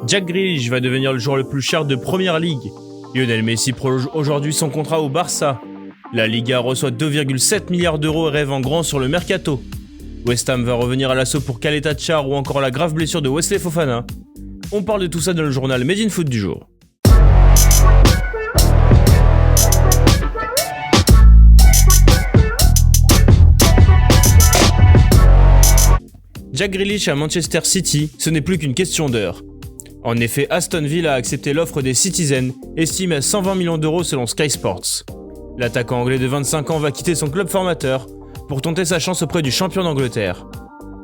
Jack Grealish va devenir le joueur le plus cher de Première Ligue. Lionel Messi prolonge aujourd'hui son contrat au Barça. La Liga reçoit 2,7 milliards d'euros et rêve en grand sur le mercato. West Ham va revenir à l'assaut pour Caleta Char ou encore la grave blessure de Wesley Fofana. On parle de tout ça dans le journal Made in Foot du jour. Jack Grealish à Manchester City, ce n'est plus qu'une question d'heure. En effet, Aston Villa a accepté l'offre des Citizens, estimée à 120 millions d'euros selon Sky Sports. L'attaquant anglais de 25 ans va quitter son club formateur pour tenter sa chance auprès du champion d'Angleterre.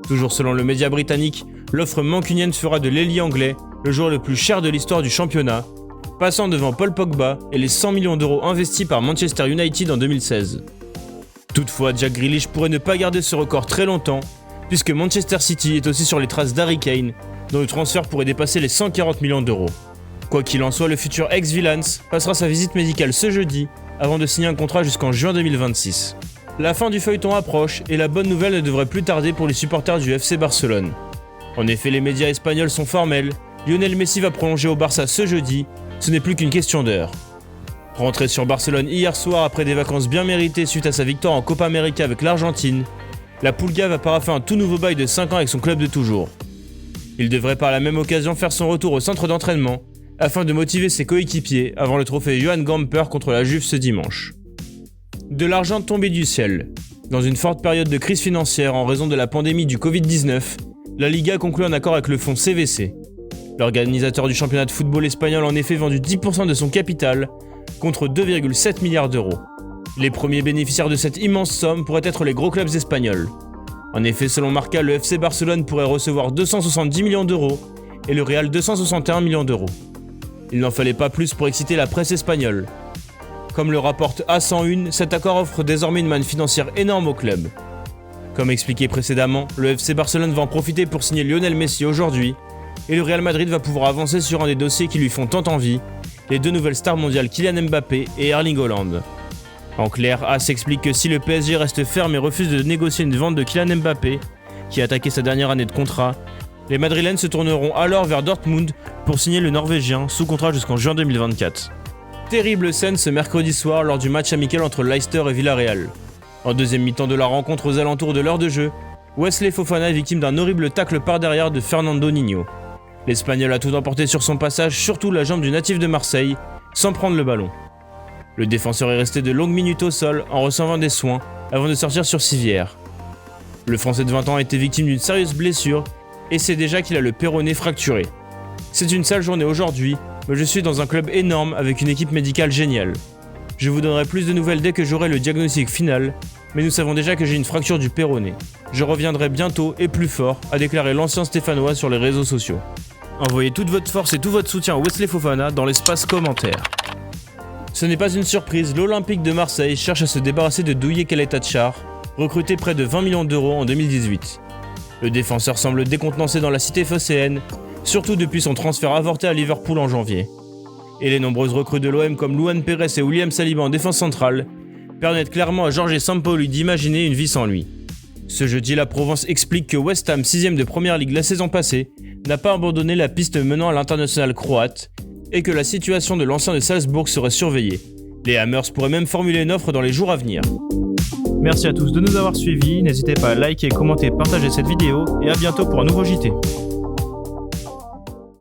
Toujours selon le média britannique, l'offre mancunienne fera de l'ailier anglais le joueur le plus cher de l'histoire du championnat, passant devant Paul Pogba et les 100 millions d'euros investis par Manchester United en 2016. Toutefois, Jack Grealish pourrait ne pas garder ce record très longtemps, puisque Manchester City est aussi sur les traces d'Harry Kane, dont le transfert pourrait dépasser les 140 millions d'euros. Quoi qu'il en soit, le futur ex-Villans passera sa visite médicale ce jeudi, avant de signer un contrat jusqu'en juin 2026. La fin du feuilleton approche et la bonne nouvelle ne devrait plus tarder pour les supporters du FC Barcelone. En effet, les médias espagnols sont formels, Lionel Messi va prolonger au Barça ce jeudi, ce n'est plus qu'une question d'heure. Rentré sur Barcelone hier soir après des vacances bien méritées suite à sa victoire en Copa América avec l'Argentine, la Pulga va paraffer un tout nouveau bail de 5 ans avec son club de toujours. Il devrait par la même occasion faire son retour au centre d'entraînement, afin de motiver ses coéquipiers avant le trophée Johan Gamper contre la Juve ce dimanche. De l'argent tombé du ciel. Dans une forte période de crise financière en raison de la pandémie du Covid-19, la Liga conclut un accord avec le fonds CVC. L'organisateur du championnat de football espagnol a en effet vendu 10% de son capital, contre 2,7 milliards d'euros. Les premiers bénéficiaires de cette immense somme pourraient être les gros clubs espagnols. En effet, selon Marca, le FC Barcelone pourrait recevoir 270 millions d'euros et le Real 261 millions d'euros. Il n'en fallait pas plus pour exciter la presse espagnole. Comme le rapporte A101, cet accord offre désormais une manne financière énorme au club. Comme expliqué précédemment, le FC Barcelone va en profiter pour signer Lionel Messi aujourd'hui, et le Real Madrid va pouvoir avancer sur un des dossiers qui lui font tant envie, les deux nouvelles stars mondiales Kylian Mbappé et Erling Haaland. En clair, AS explique que si le PSG reste ferme et refuse de négocier une vente de Kylian Mbappé, qui a attaqué sa dernière année de contrat, les Madrilènes se tourneront alors vers Dortmund pour signer le Norvégien sous contrat jusqu'en juin 2024. Terrible scène ce mercredi soir lors du match amical entre Leicester et Villarreal. En deuxième mi-temps de la rencontre aux alentours de l'heure de jeu, Wesley Fofana est victime d'un horrible tacle par derrière de Fernando Niño. L'Espagnol a tout emporté sur son passage, surtout la jambe du natif de Marseille, sans prendre le ballon. Le défenseur est resté de longues minutes au sol en recevant des soins avant de sortir sur civière. Le Français de 20 ans a été victime d'une sérieuse blessure et sait déjà qu'il a le péroné fracturé. C'est une sale journée aujourd'hui, mais je suis dans un club énorme avec une équipe médicale géniale. Je vous donnerai plus de nouvelles dès que j'aurai le diagnostic final, mais nous savons déjà que j'ai une fracture du péroné. Je reviendrai bientôt et plus fort, a déclaré l'ancien Stéphanois sur les réseaux sociaux. Envoyez toute votre force et tout votre soutien à Wesley Fofana dans l'espace commentaire. Ce n'est pas une surprise, l'Olympique de Marseille cherche à se débarrasser de Douye Caleta Char, recruté près de 20 millions d'euros en 2018. Le défenseur semble décontenancé dans la cité phocéenne, surtout depuis son transfert avorté à Liverpool en janvier. Et les nombreuses recrues de l'OM comme Luan Pérez et William Saliba en défense centrale permettent clairement à Jorge Sampaoli d'imaginer une vie sans lui. Ce jeudi, la Provence explique que West Ham, 6ème de Première Ligue la saison passée, n'a pas abandonné la piste menant à l'international croate et que la situation de l'ancien de Salzbourg serait surveillée. Les Hammers pourraient même formuler une offre dans les jours à venir. Merci à tous de nous avoir suivis, n'hésitez pas à liker, commenter, partager cette vidéo et à bientôt pour un nouveau JT.